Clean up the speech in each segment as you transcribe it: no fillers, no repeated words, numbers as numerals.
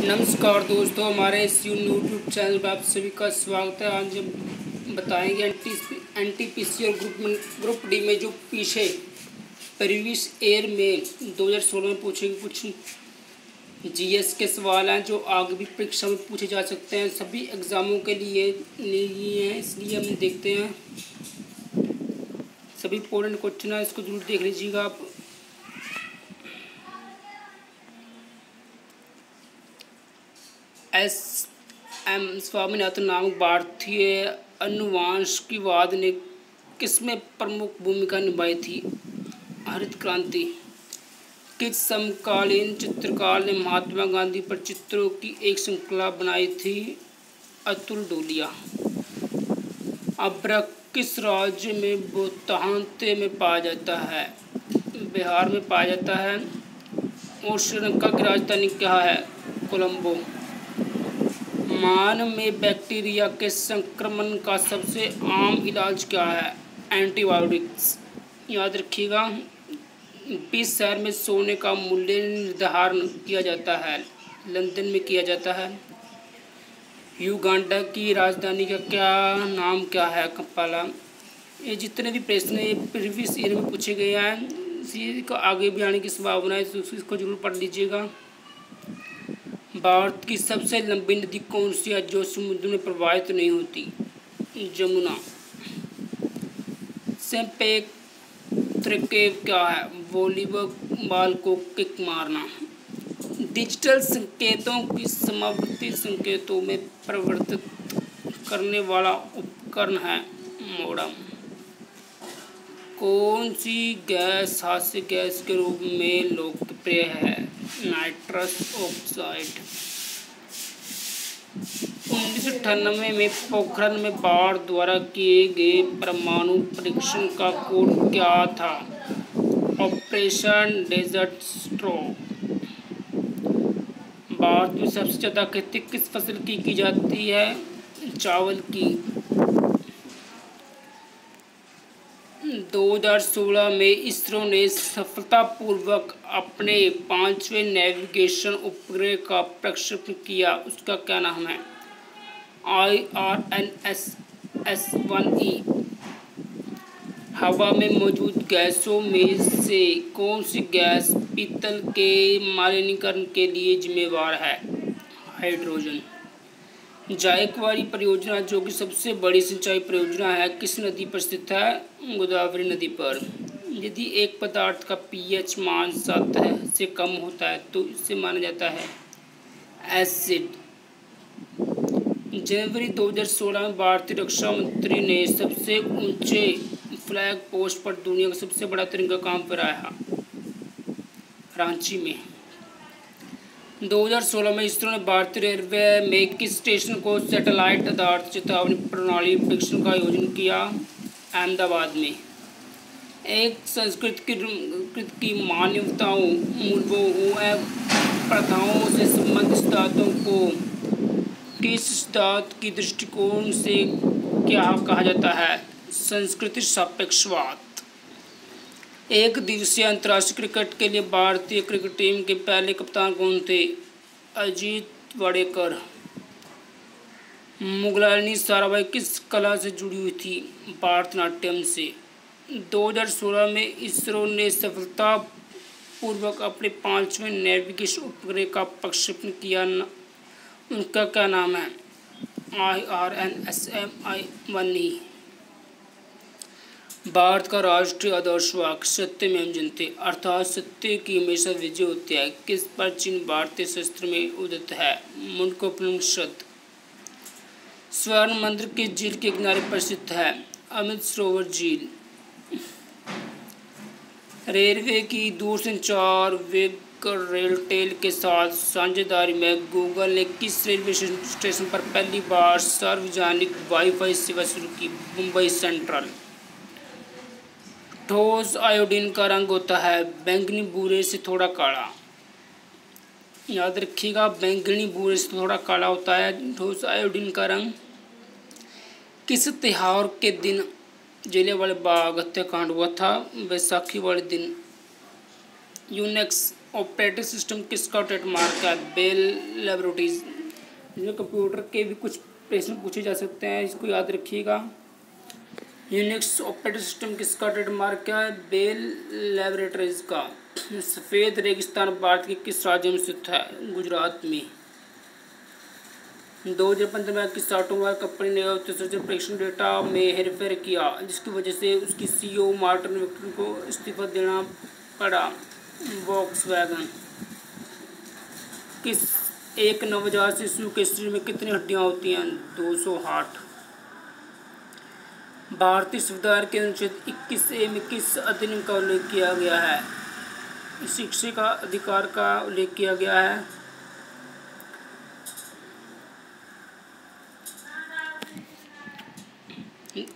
नमस्कार दोस्तों, हमारे इस यूट्यूब चैनल पर आप सभी का स्वागत है। आज हम बताएंगे एनटीपीसी और ग्रुप डी में जो पीछे प्रीवियस ईयर में 2016 में पूछे कुछ जीएस के सवाल हैं जो आगे भी परीक्षा में पूछे जा सकते हैं। सभी एग्ज़ामों के लिए हैं, इसलिए हम देखते हैं। सभी इंपॉर्टेंट क्वेश्चन है, इसको जरूर देख लीजिएगा आप। एस.एम. स्वामीनाथन नामक भारतीय अनुवांशिकवाद ने किसमें प्रमुख भूमिका निभाई थी? हरित क्रांति। किस समकालीन चित्रकार ने महात्मा गांधी पर चित्रों की एक श्रृंखला बनाई थी? अतुल डोलिया। अब्रक किस राज्य में बोत्ताहाते में पाया जाता है? बिहार में पाया जाता है। और श्रीलंका की राजधानी क्या है? कोलंबो। मानव में बैक्टीरिया के संक्रमण का सबसे आम इलाज क्या है? एंटीबायोटिक्स। याद रखिएगा। 20 शहर में सोने का मूल्य निर्धारण किया जाता है। लंदन में किया जाता है। युगांडा की राजधानी का नाम क्या है? कंपाला। ये जितने भी प्रश्न हैं ये प्रीवियस ईयर में पूछे गए हैं, इसी को आगे भी आने की संभावना है, तो इसको जरूर पढ़ लीजिएगा। भारत की सबसे लंबी नदी कौन सी है जो समुद्र में प्रवाहित नहीं होती? जमुना। सेंपेक त्रिकेव क्या है? वॉलीबॉल को किक मारना। डिजिटल संकेतों की समावर्ती संकेतों में परिवर्तित करने वाला उपकरण है मोडम। कौन सी गैस हास्य गैस के रूप में लोकप्रिय है? Nitrous oxide. 1998 में पोखरण में भारत द्वारा किए गए परमाणु परीक्षण का कोड क्या था? Operation desert storm. भारत में सबसे ज़्यादा खेती किस फसल की जाती है? चावल की। 2016 में इसरो ने सफलतापूर्वक अपने 5वें नेविगेशन उपग्रह का प्रक्षेपण किया, उसका क्या नाम है? IRNSS-1E। हवा में मौजूद गैसों में से कौन सी गैस पीतल के मलिनीकरण के लिए जिम्मेवार है? हाइड्रोजन। जायकवाड़ी परियोजना जो कि सबसे बड़ी सिंचाई परियोजना है किस नदी पर स्थित है? गोदावरी नदी पर। यदि एक पदार्थ का pH मान 7 से कम होता है तो इसे माना जाता है एसिड। जनवरी 2016 में भारतीय रक्षा मंत्री ने सबसे ऊंचे फ्लैग पोस्ट पर दुनिया का सबसे बड़ा तिरंगा कहाँ पर आया? रांची में। 2016 में इसरो ने भारतीय रेलवे में किस स्टेशन को सैटेलाइट आधारित चेतावनी प्रणाली परीक्षण का आयोजन किया? अहमदाबाद में। एक संस्कृत की मान्यताओं मूल्यों एवं प्रथाओं से संबंधित सिद्धांतों को किस सिद्धांत की दृष्टिकोण से क्या कहा जाता है? संस्कृति सापेक्षवाद। एक दिवसीय अंतर्राष्ट्रीय क्रिकेट के लिए भारतीय क्रिकेट टीम के पहले कप्तान कौन थे? अजीत वाडेकर। मुगलानी साराभाई किस कला से जुड़ी हुई थी? भारतनाट्यम से। 2016 में इसरो ने सफलतापूर्वक अपने 5वें नेविगेशन उपग्रह का प्रक्षेपण किया, उनका क्या नाम है? IRNSS-1E। भारत का राष्ट्रीय आदर्श वाक्य सत्यमेव जयते अर्थात सत्य की हमेशा विजय होती है किस प्राचीन भारतीय शास्त्र में उदित है? मुंडकोपनिषद। स्वर्ण मंदिर किस झील के किनारे पर स्थित है? अमृत सरोवर झील। रेलवे की दूरसंचार वेगर रेलटेल के साथ साझेदारी में गूगल ने किस रेलवे स्टेशन पर पहली बार सार्वजनिक वाईफाई सेवा शुरू की? मुंबई सेंट्रल। ठोस आयोडीन का रंग होता है बैंगनी भूरे से थोड़ा काला। याद रखिएगा, बैंगनी भूरे से थोड़ा काला होता है ठोस आयोडीन का रंग। किस त्योहार के दिन जलियांवाला बाग हत्याकांड हुआ था? बैसाखी वाले दिन। यूनेक्स ऑपरेटिंग सिस्टम किसका ट्रेडमार्क है? Bell Laboratories. इसमें कंप्यूटर के भी कुछ प्रश्न पूछे जा सकते हैं, इसको याद रखिएगा। यूनिक्स ऑपरेटिंग सिस्टम किसका ट्रेडमार्क है? बेल लैबोरेटरीज का। सफ़ेद रेगिस्तान भारत के किस राज्य में स्थित है? गुजरात में। 2015 में किस सॉफ्टवेयर कंपनी ने उत्सर्जन परीक्षण डेटा में हेरफेर किया, जिसकी वजह से उसकी सीईओ मार्टिन विक्टर को इस्तीफा देना पड़ा? वॉक्सवैगन। किस एक नवजात शिशु के शरीर में कितनी हड्डियां होती हैं? 208। भारतीय संविधान के अनुच्छेद 21A में किस अधिनियम का उल्लेख किया गया है? शिक्षा का अधिकार का उल्लेख किया गया है।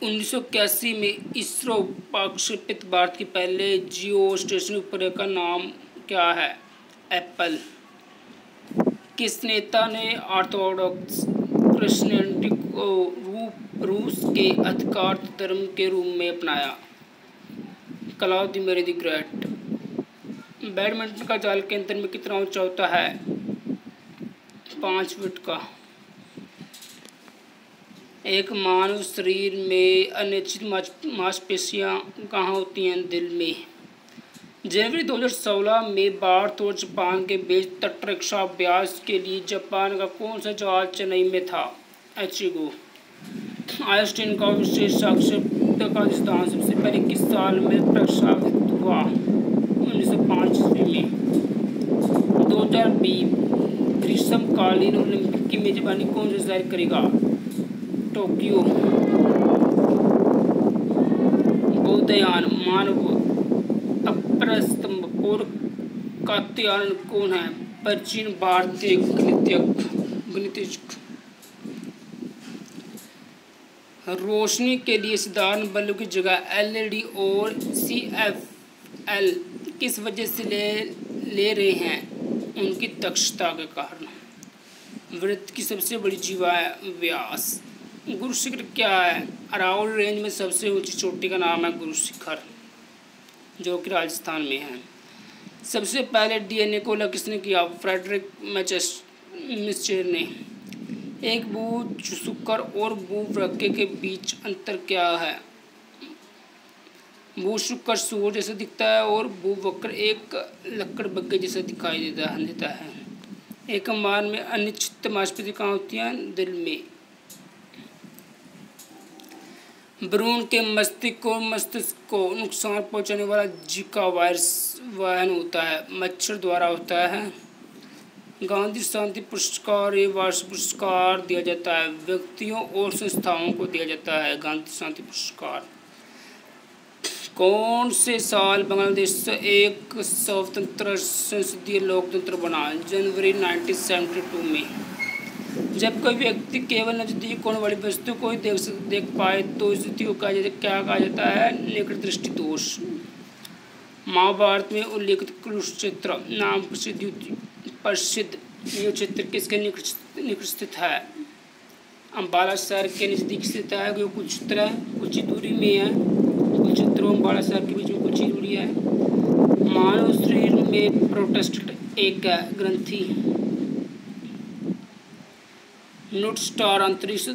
1981 में इसरो प्रक्षेपित भारत की पहले जियो स्टेशनरी उपग्रह का नाम क्या है? एप्पल। किस नेता ने ऑर्थोडॉक्स क्रिश्चियनिटी को रूस के अधिकार धर्म के रूप में अपनाया? क्लाउदिमिर द ग्रेट। बैडमिंटन का जाल केंद्र में कितना ऊंचा होता है? 5 फीट का। एक मानव शरीर में अनिश्चित मांसपेशियां कहाँ होती हैं? दिल में। जनवरी 2016 में भारत और जापान के बीच तटरक्षा अभ्यास के लिए जापान का कौन सा जहाज चेन्नई में था? एचिगो। आइंस्टीन का विशेष साक्षरता का सिद्धांत सबसे पहले किस साल में प्रस्तावित हुआ? 1905 में। 2020 ग्रीष्मकालीन ओलंपिक की मेजबानी कौन सा शहर करेगा? टोक्यो। बौद्धयान मानव अपरस्तंभ और कात्यायन कौन है? प्राचीन भारतीय गणितज्ञ। रोशनी के लिए साधारण बल्ब की जगह एलईडी और सीएफएल किस वजह से ले रहे हैं? उनकी दक्षता के कारण। वृत्त की सबसे बड़ी जीवा है व्यास। गुरु शिखर क्या है? अरावली रेंज में सबसे ऊंची चोटी का नाम है गुरु शिखर, जो कि राजस्थान में है। सबसे पहले डीएनए को अलग किसने किया? फ्रेडरिक मिस्चर ने। एक भू-शुक्र और भू-वृक्क के बीच अंतर क्या है? भू-शुक्र सूर्य जैसा दिखता है और भू-वक्र एक लकड़बग्घे जैसा दिखाई देता है। एक मान में अनिश्चित मांसपेशी कहाँ होती हैं? दिल में। भ्रूण के मस्तिष्क और मस्तिष्क को नुकसान पहुंचाने वाला जीका वायरस वहन होता है? मच्छर द्वारा होता है। गांधी शांति पुरस्कार ये वार्षिक पुरस्कार दिया जाता है, व्यक्तियों और संस्थाओं को दिया जाता है गांधी शांति पुरस्कार। कौन से साल बांग्लादेश एक स्वतंत्र संसदीय लोकतंत्र बना? जनवरी 1972 में। जब कोई व्यक्ति केवल नजदीक होने वाली वस्तु को ही देख पाए तो स्थिति को क्या कहा जाता है? निकट दृष्टि दोष। महाभारत में उल्लेखित कुरुक्षेत्र नाम प्रसिद्ध यह क्षेत्र किसके निकट स्थित है? अम्बाला शहर के नज़दीक स्थित है। जो कुछ ही दूरी में है। कुरुक्षेत्र और अम्बाला शहर के बीच में कुछ ही दूरी है। मानव शरीर में प्रोस्टेट एक ग्रंथि। नॉर्थ स्टार अंतरिक्ष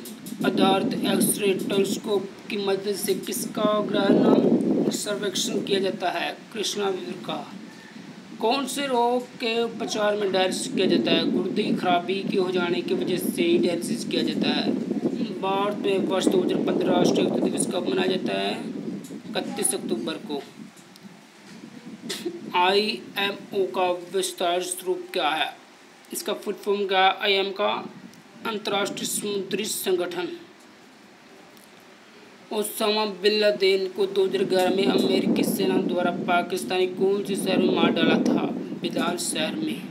आधारित एक्सरे टेलीस्कोप की मदद से किसका ग्रहण सर्वेक्षण किया जाता है? कृष्णावीर का। कौन से रोग के उपचार में डायलिसिस किया जाता है? गुर्दे की खराबी के हो जाने की वजह से ही डायलिसिस किया जाता है। भारत में वर्ष 2015 राष्ट्रीय एकता दिवस कब मनाया जाता है? 31 अक्टूबर को। IMO का विस्तारित रूप क्या है? इसका फुल फॉर्म क्या है? IM का अंतर्राष्ट्रीय समुद्री संगठन। ओसामा बिन लादेन को 2011 में अमेरिकी सेना द्वारा पाकिस्तानी कौन से शहर में मार डाला था? बिलाल शहर में।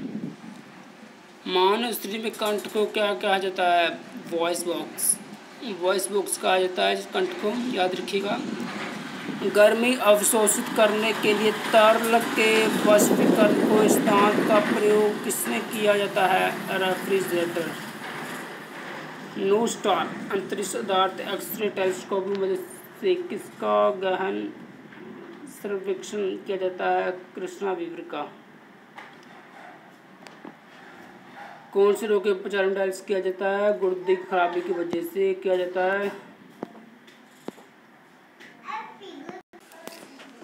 मानव शरीर में कंठ को क्या कहा जाता है? वॉइस बॉक्स कहा जाता है कंठ को, याद रखिएगा। गर्मी अवशोषित करने के लिए तरल के वाष्पीकरण को स्थान का प्रयोग किसने किया जाता है? रेफ्रिजरेटर। नॉर्थ स्टार अंतरिक्ष आधारित एक्सरे टेलीस्कोप की मदद से किसका गहन सर्वेक्षण किया जाता है? कृष्णावीर का। कौन से रोग के उपचार में डायलिसिस किया जाता है? गुर्दे की खराबी की वजह से किया जाता है।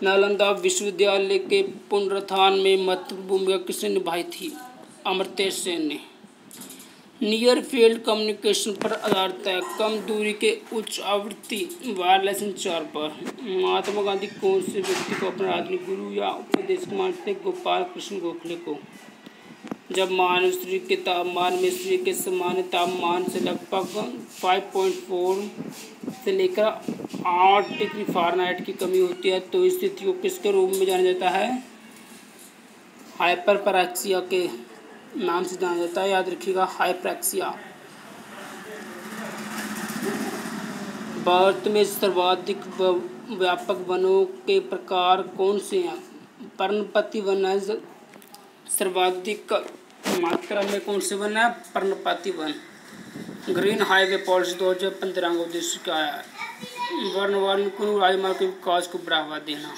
नालंदा विश्वविद्यालय के पुनरुत्थान में महत्वपूर्ण भूमिका किसने निभाई थी? अमर्त्य सेन ने। नियर फील्ड कम्युनिकेशन पर आधारित है, कम दूरी के उच्च आवृत्ति वायरलेस संचार पर। महात्मा गांधी कौन से व्यक्ति को अपना राजनीतिक गुरु या उपदेशक मानते? गोपाल कृष्ण गोखले को। जब मानव शरीर के तापमान में शरीर के सामान्य तापमान से लगभग 5.4 से लेकर 8 डिग्री फ़ारेनहाइट की कमी होती है तो इस स्थिति को किसके रूप में जाना जाता है? हाइपरपैरेक्सिया के नाम से जाना जाता है, याद रखिएगा, हाइपरैक्सिया। भारत में सर्वाधिक व्यापक वनों के प्रकार कौन से हैं? पर्णपाती वन है सर्वाधिक मात्रा में। कौन से वन है? पर्णपाती वन। ग्रीन हाईवे पॉलिसी 2015 का उद्देश्य क्या है? वर्णवानुकूल राजमार्ग के विकास को बढ़ावा देना।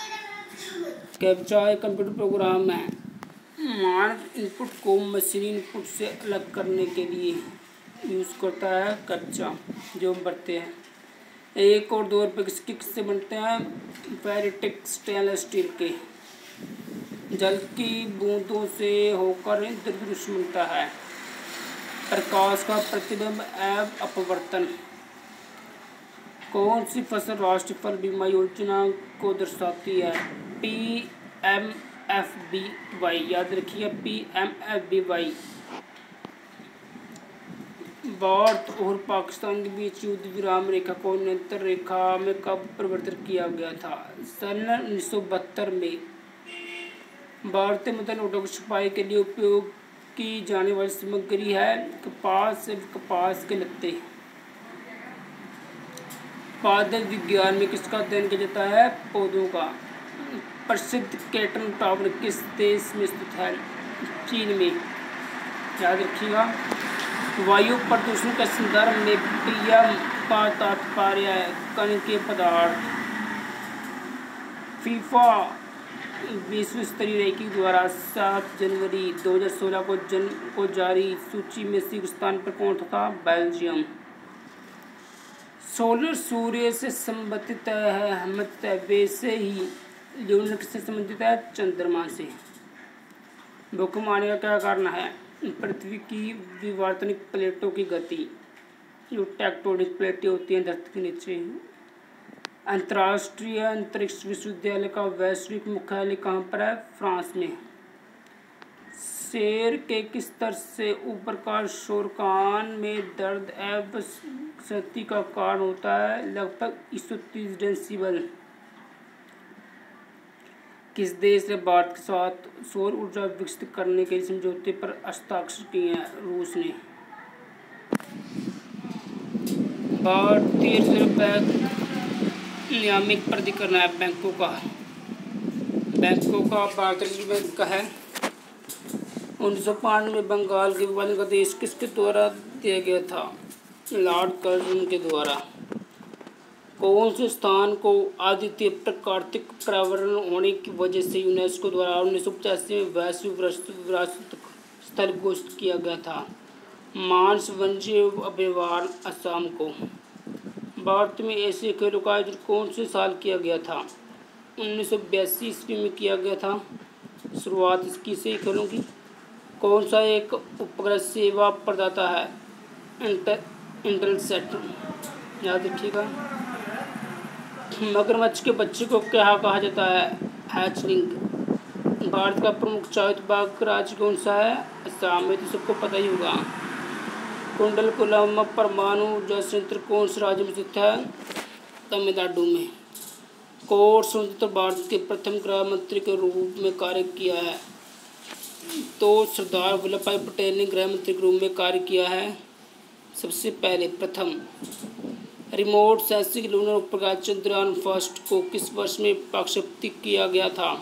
कैप्चा एक कंप्यूटर प्रोग्राम है, मानव इनपुट को मशीनी इनपुट से अलग करने के लिए यूज़ करता है। कैप्चा जो हम भरते हैं। 1 और 2 रुपये किससे बनते हैं? फेरिटिक स्टेनलेस स्टील के। जल की बूंदों से होकर इंद्रधनुष बनता है। प्रकाश का प्रतिबिंब एवं अपवर्तन। कौन सी फसल राष्ट्रीय फल बीमा योजना को दर्शाती है? PMFBY, याद रखिए, PMFBY। भारत और पाकिस्तान के बीच युद्ध विराम रेखा को नियंत्रण रेखा में कब परिवर्तित किया गया था? सन 1972 में। भारतीय मुद्रा नोटों की छपाई के लिए उपयोग की जाने वाली सामग्री है कपास से कपास के लत्ते। पादप विज्ञान में किसका अध्ययन किया जाता है? पौधों का। प्रसिद्ध केटन टावर किस देश में स्थित है? चीन में, याद रखिएगा। वायु प्रदूषण के संदर्भ में PM का तात्पर्य है कण के पदार्थ। फीफा विश्व स्तरीय रैंकिंग द्वारा 7 जनवरी 2016 को जारी सूची में शीर्ष स्थान पर कौन था? बेल्जियम। सोलर सूर्य से संबंधित है, वैसे ही ल्यूनर से संबंधित है? चंद्रमा से। भूकंप आने का क्या कारण है? पृथ्वी की विवर्तनिक प्लेटों की गति, जो टेक्टोनिक प्लेटें होती हैं धरती के नीचे। अंतर्राष्ट्रीय अंतरिक्ष विश्वविद्यालय का वैश्विक मुख्यालय कहाँ पर है? फ्रांस में। शेर के किस स्तर से ऊपर का शोर कान में दर्द एवं सर्दी का कारण होता है? लगभग 130 डेसिबल। किस देश ने भारत के साथ सौर ऊर्जा विकसित करने के लिए समझौते पर हस्ताक्षर किए हैं? रूस ने। भारतीय रिजर्व बैंक नियामक प्राधिकरण है बैंकों का। भारतीय रिजर्व बैंक का है। 1995 में बंगाल के विभाजन का देश किसके द्वारा दिया गया था? लॉर्ड कर्जन के द्वारा। कौन से स्थान को अद्वितीय प्राकृतिक पर्यावरण होने की वजह से यूनेस्को द्वारा 1985 में वैश्विक विरासत स्थल घोषित किया गया था? मानस वन्यजीव अभयारण्य, असम को। भारत में एशियाई खेलों का आयोजन कौन से साल किया गया था? 1982 ईस्वी में किया गया था शुरुआत इसकी एशियाई खेलों की। कौन सा एक उपग्रह सेवा प्रदाता है? इंटेलसेट, याद रखिएगा। मगरमच्छ के बच्चे को क्या कहा जाता है? हैचलिंग। भारत का प्रमुख चायबाग राज्य कौन सा है? असम में, तो सबको पता ही होगा। कुंडलकुलम परमाणु ऊर्जा संयंत्र कौन से राज्य में स्थित है? तमिलनाडु में। कौन स्वतंत्र भारत के प्रथम गृह मंत्री के रूप में कार्य किया है? तो सरदार वल्लभ भाई पटेल ने गृह मंत्री के रूप में कार्य किया है सबसे पहले, प्रथम। रिमोट सेंसिंग लूनर उपग्रह चंद्रयान फर्स्ट को किस वर्ष में प्रक्षेपित किया गया था?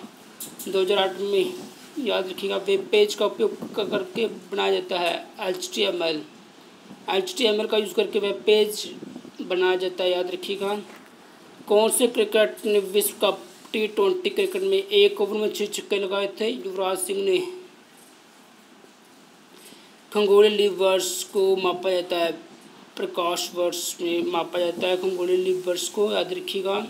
2008 में, याद रखिएगा। वेब पेज का उपयोग करके बनाया जाता है HTML का यूज़ करके वेब पेज बनाया जाता है, याद रखिएगा। कौन से क्रिकेट ने विश्व कप T20 क्रिकेट में 1 ओवर में 6 छक्के लगाए थे? युवराज सिंह ने। खगोलीय लीप वर्ष को मापा जाता है, प्रकाश वर्ष में मापा जाता है खगोलीय लीप वर्ष को, याद रखिएगा।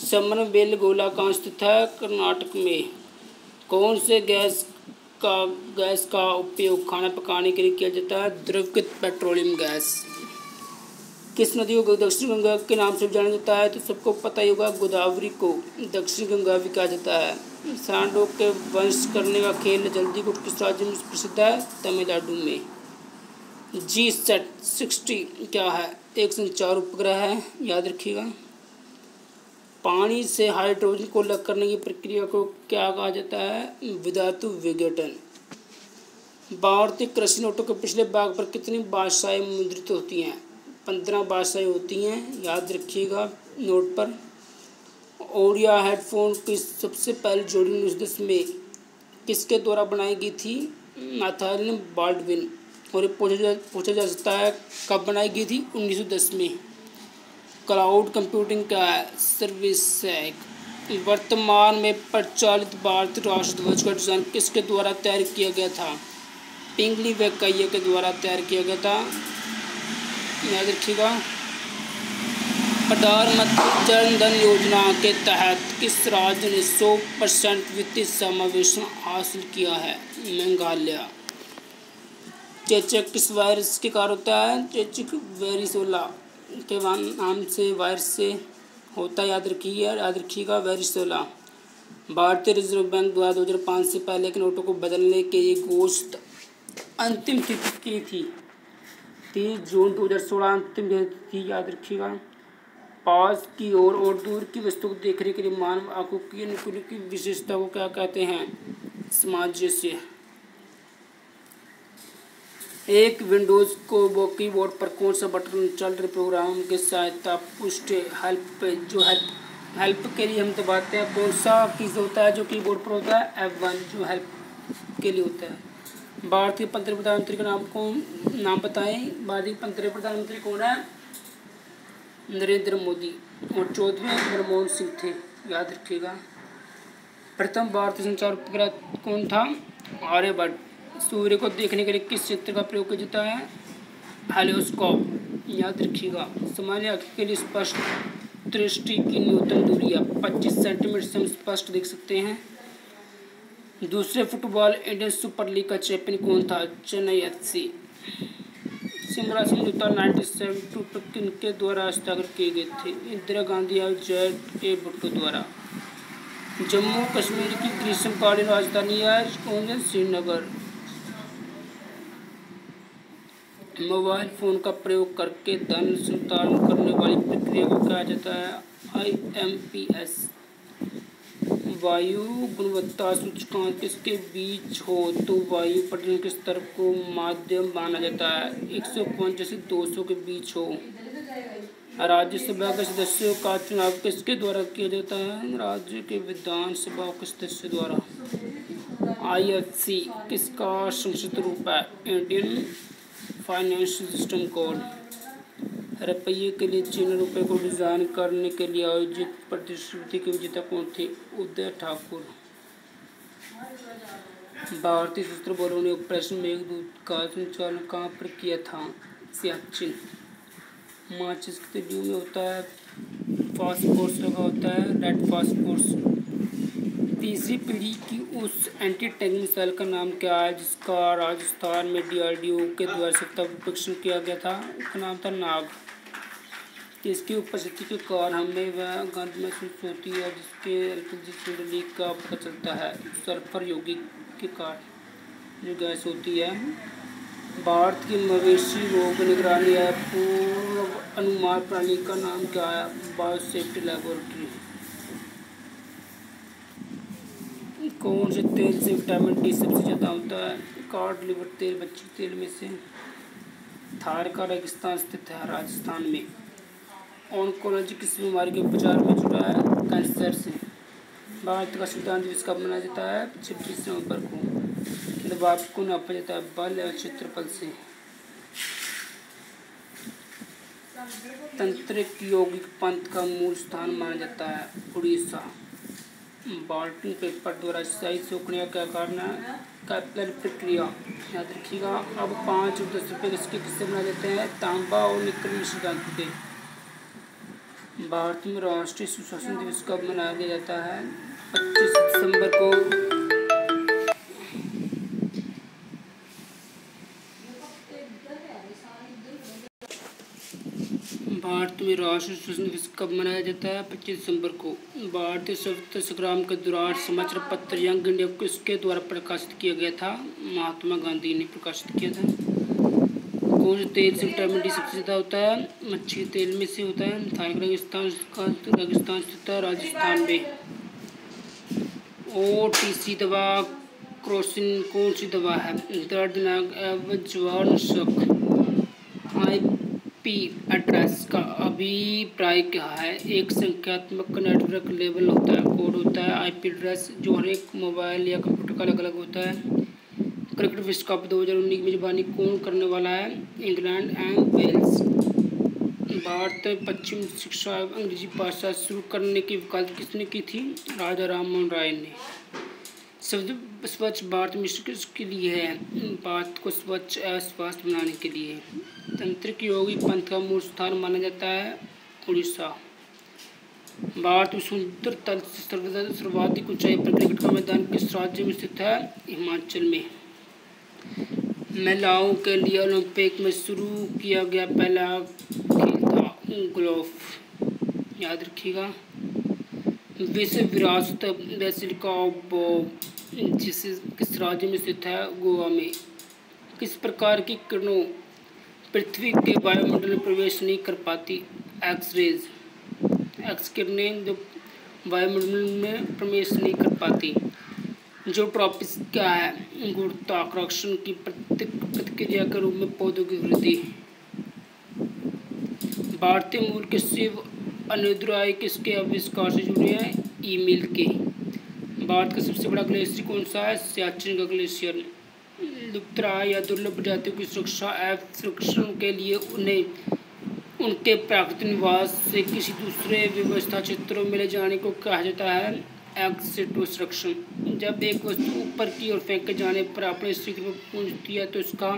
समरबेलगोला कहाँ स्थित है? कर्नाटक में। कौन से गैस का उपयोग खाना पकाने के लिए किया जाता है? द्रवीकृत पेट्रोलियम गैस। किस नदी को दक्षिण गंगा के नाम से जाना जाता है? तो सबको पता ही होगा, गोदावरी को दक्षिण गंगा भी कहा जाता है। सांडों के वंश करने का खेल जल्दी को किस राज्य में प्रसिद्ध है? तमिलनाडु में। GSAT-60 क्या है? एक संचार उपग्रह है, याद रखिएगा। पानी से हाइड्रोजन को अलग करने की प्रक्रिया को क्या कहा जाता है? विधातु विघटन। भारतीय कृषि नोटों के पिछले भाग पर कितनी भाषाएं मुद्रित होती हैं? 15 भाषाएं होती हैं, याद रखिएगा नोट पर। ओडिया हेडफोन की सबसे पहली जोड़ी 1910 में किसके द्वारा बनाई गई थी? नाथानियल बाल्डविन। और ये पूछा जा सकता है कब बनाई गई थी? 1910 में। क्लाउड कंप्यूटिंग क्या है? सर्विस है। वर्तमान में प्रचलित भारतीय राष्ट्रध्वज का डिजाइन किसके द्वारा तैयार किया गया था? पिंगली वेंकैया के द्वारा तैयार किया गया था, याद रखिएगा। प्रधानमंत्री जन धन योजना के तहत किस राज्य ने 100% वित्तीय समावेशन हासिल किया है? मेघालय। चेचक किस वायरस के कारण होता है? चेचक वेरिसोला के नाम से वायरस से होता है, याद रखिएगा वेरिसोला। भारतीय रिजर्व बैंक द्वारा 2005 से पहले के नोटों को बदलने के लिए घोषित अंतिम तिथि की थी? 30 जून 2016 अंतिम तिथि थी, याद रखिएगा। पास की ओर और दूर की वस्तु को देखने के लिए मानव आंखों की अनुकूल की विशेषता को क्या कहते हैं? सामंजस्य। एक विंडोज को कीबोर्ड पर कौन सा बटन चल रहे प्रोग्राम की सहायता पुष्ट हेल्प जो हेल्प के लिए हम दबाते हैं, कौन सा कीज होता है जो कीबोर्ड पर होता है? F1 जो हेल्प के लिए होता है। भारतीय पंद्रह प्रधानमंत्री का नाम बताएं। भारतीय पंद्रह प्रधानमंत्री कौन है? नरेंद्र मोदी। और 14वें मनमोहन सिंह थे, याद रखिएगा। प्रथम भारतीय संचार उपग्रह कौन था? आर्यभट्ट। सूर्य को देखने के लिए किस यंत्र का प्रयोग किया जाता है? हेलियोस्कोप, याद रखिएगा। सामान्य आँख के लिए स्पष्ट दृष्टि की न्यूनतम दूरी 25 सेंटीमीटर से हम स्पष्ट देख सकते हैं। दूसरे फुटबॉल इंडियन सुपर लीग का चैंपियन कौन था? चेन्नई FC। शिमला समझौता 1972 पर किनके द्वारा हस्ताक्षर किए गए थे? इंदिरा गांधी और JK भुट्टो द्वारा। जम्मू कश्मीर की ग्रीष्मकालीन राजधानी है कौन है? श्रीनगर। मोबाइल फोन का प्रयोग करके धन संचारण करने वाली प्रक्रिया को कहा जाता है? IMPS। वायु गुणवत्ता सूचकांक किसके बीच हो तो वायु प्रदूषण के स्तर को माध्यम माना जाता है? 150 से 200 के बीच हो। राज्यसभा के सदस्यों का चुनाव किसके द्वारा किया जाता है? राज्य के विधानसभा के सदस्यों द्वारा। IFC किसका संक्षिप्त रूप है? Indian financial system code. रुपये के लिए चीन रुपये को डिजाइन करने के लिए आयोजित प्रतिस्पर्धा के विजेता कौन थे? उदय ठाकुर। भारतीय सशस्त्र बलों ने ऑपरेशन मेघदूत का संचालन कहाँ पर किया था? सियाचिन। माचिस कितने ड्यू में होता है? फास्फोरस लगा होता है, रेड फास्फोरस। तीसरी पीढ़ी की उस एंटी टैंक मिसाइल का नाम क्या है जिसका राजस्थान में DRDO के द्वारा सफलतापूर्वक परीक्षण किया गया था? उसका नाम था नाग। इसकी उपस्थिति के कारण हमें वह गंध महसूस होती है जिसके LPG लीक का पता चलता है। सल्फर यौगिक के कारण जो गैस होती है। भारत की मवेशी रोग निगरानी या पूर्व अनुमान प्रणाली का नाम क्या है? Biosafety laboratory. कौन से तेल से विटामिन D सबसे ज़्यादा होता है? कॉड लिवर तेल, बच्ची तेल में से। थार का रेगिस्तान स्थित है राजस्थान में। ऑन्कोलॉजी किस बीमारी के उपचार में जुड़ा है? कैंसर से। भारत का संविधान दिवस कब मनाया जाता है? 26 नवंबर को। दबाव को नापा जाता है बल या क्षेत्रफल से। तंत्रिक यौगिक पंथ का मूल स्थान माना जाता है? उड़ीसा। बाल्टिन पेपर द्वारा स्याही सोखने का कारण है कैपिलरी प्रक्रिया। याद रखिएगा। अब 5 और 10 रुपये किसके किससे बना देते हैं? तांबा और निकल मिश्र धातु के। भारत में राष्ट्रीय सुशासन दिवस कब मनाया जाता है? 25 दिसंबर को। भारत में राष्ट्रीय सुशासन दिवस कब मनाया जाता है? 25 दिसंबर को। भारतीय स्वतंत्रता संग्राम के दौरान समाचार पत्र यंग इंडिया किसके द्वारा प्रकाशित किया गया था? महात्मा गांधी ने प्रकाशित किया था। कौन से तेल से विटामिन डी सबसे ज़्यादा होता है? मच्छी के तेल में से होता है। थाईलैंड रेगिस्तान स्थित है राजस्थान में। OTC दवा क्रोसिन कौन सी दवा है? दर्दनाक एवं ज्वारनाशक। IP एड्रेस का अभिप्राय क्या है? एक संख्यात्मक नेटवर्क लेवल होता है, कोड होता है। IP एड्रेस जो हर एक मोबाइल या कंप्यूटर का अलग अलग होता है। क्रिकेट विश्व कप 2019 की मेजबानी कौन करने वाला है? England and Wales. भारत में पश्चिम शिक्षा एवं अंग्रेजी भाषा शुरू करने की वकालत किसने की थी? राजा राम मोहन राय ने। स्वच्छ भारत मिशन किसके लिए है? भारत को स्वच्छ एवं स्वास्थ्य बनाने के लिए। तंत्रिक योगी पंथ का मूल स्थान माना जाता है उड़ीसा। भारत में समुद्र तल से सर्वाधिक ऊंचाई पर क्रिकेट का मैदान किस राज्य में स्थित है? हिमाचल में। महिलाओं के लिए ओलंपिक में शुरू किया गया पहला खेल था गोल्फ। याद रखिएगा। विश्व विरासत बेसिलिका ऑफ बोम किस राज्य में स्थित है? गोवा में। किस प्रकार की किरणों पृथ्वी के वायुमंडल में प्रवेश नहीं कर पाती? एक्स किरणें जो वायुमंडल में प्रवेश नहीं कर पाती। जो ट्रॉपिक्स क्या है? गुरुत्वाकर्षण की प्रतिक्रिया के रूप में पौधों की वृद्धि। भारतीय मूल के शिव अनुयायी किसके आविष्कार से जुड़े हैं? ईमेल के। भारत का सबसे बड़ा ग्लेशियर कौन सा है? सियाचिन का ग्लेशियर। लुप्तप्राय या दुर्लभ प्रजातियों की सुरक्षा एवं संरक्षण के लिए उन्हें उनके प्राकृतिक निवास से किसी दूसरे व्यवस्था क्षेत्रों में ले जाने को कहा जाता है एक्सिट संरक्षण। जब एक वस्तु ऊपर की ओर फेंके जाने पर अपने शीघ्र में पहुंचती है तो इसका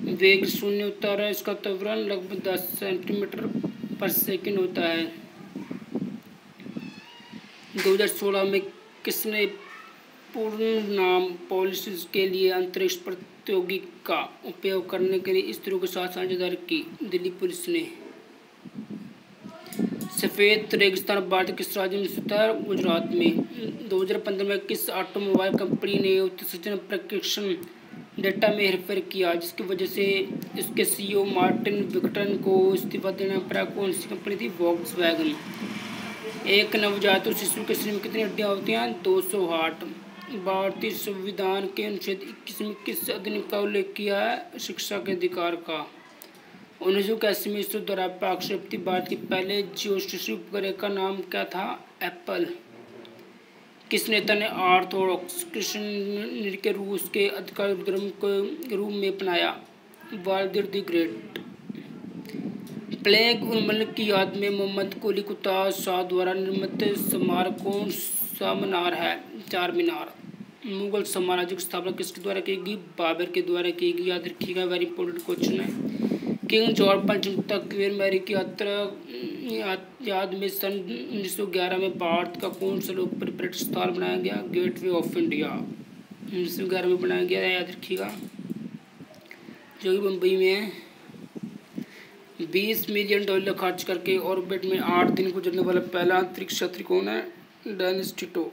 वेग 0 होता है। इसका त्वरण लगभग 10 सेंटीमीटर पर सेकंड होता है। 2016 में किसने पूर्ण नाम पॉलिसीज के लिए अंतरिक्ष प्रतियोगिता का उपयोग करने के लिए इसरो के साथ साझेदारी की? दिल्ली पुलिस ने। सफ़ेद रेगिस्तान भारत किस राज्य में स्थित है? गुजरात में। 2015 में किस ऑटोमोबाइल कंपनी ने उत्सर्जन प्रशिक्षण डेटा में हेरफेर किया जिसकी वजह से इसके CEO मार्टिन विक्टरन को इस्तीफा देना पड़ा? कौन सी कंपनी थी? वॉक्सवैगन। एक नवजात शिशु के शरीर में कितनी हड्डियाँ होती हैं? 200 हार्ट। भारतीय संविधान के अनुच्छेद 21 में किस अधिनियम का उल्लेख किया है? शिक्षा के अधिकार का। 1981 में इसरो द्वारा प्रक्षेपित भारत के पहले ज्योतिषी उपग्रह का नाम क्या था? एप्पल। किस नेता ने ऑर्थोडॉक्स क्रिश्चियन के रूस के आधिकारिक धर्म के रूप में अपनाया? Vladimir the great. प्लेग उन्मूलन की याद में मोहम्मद कुली कुतुब शाह द्वारा निर्मित स्मारक कौन सा मीनार है? चार मीनार। मुगल साम्राज्य की स्थापना किसके द्वारा की गई? बाबर के द्वारा की गई। याद रखिएगा, वेरी इंपॉर्टेंट क्वेश्चन है। किंग जॉर्ज पंचम तक क्वीन मैरी की याद में सन 1911 में भारत का कौन सा लोकप्रिय पर्यटन स्थल बनाया गया? Gateway of India. 1911 में बनाया गया, याद रखिएगा, जो कि मुंबई में है। $20 मिलियन खर्च करके ऑर्बिट में 8 दिन गुजरने वाला पहला अंतरिक्ष यात्री कौन है? Dennis Tito.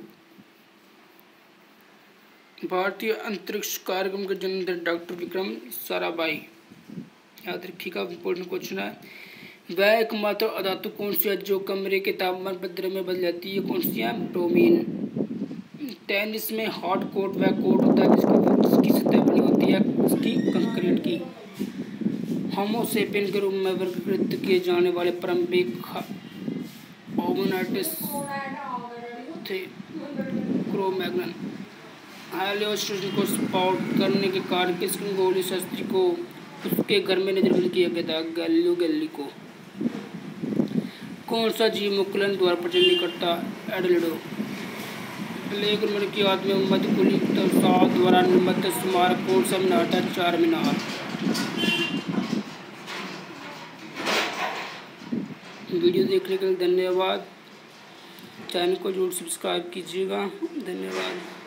भारतीय अंतरिक्ष कार्यक्रम के जन्मदिन डॉक्टर विक्रम साराभाई। याद रखिएगा, इंपॉर्टेंट क्वेश्चन है। वह एकमात्र अधातु कौन सी है जो कमरे के तापमान पर द्रव में बदल जाती है? कौन सी है? ब्रोमीन। टेनिस में हार्ड कोर्ट वह कोर्ट होता है जिसकी सतह बनी होती है उसकी कंक्रीट की। होमो सेपियन के रूप में वर्गीकृत किए जाने वाले प्रारंभिक होमिनिड्स थे क्रो-मैग्नन। हेलियोस्ट्रोजन को स्पॉट करने के कारण किस खगोलीय शास्त्री को उसके घर में नजरबंद किया गया था? गैलीलियो गैलीली को। कौन सा जीव मुकुलन द्वारा प्रजनन नहीं करता? एडलिडो। ब्लैक नंबर की याद में मोहम्मद कुली शाह द्वारा निर्मित स्मारक कौन सा मीनार था? चार मीनार। वीडियो देखने के लिए धन्यवाद। चैनल को जरूर सब्सक्राइब कीजिएगा। धन्यवाद।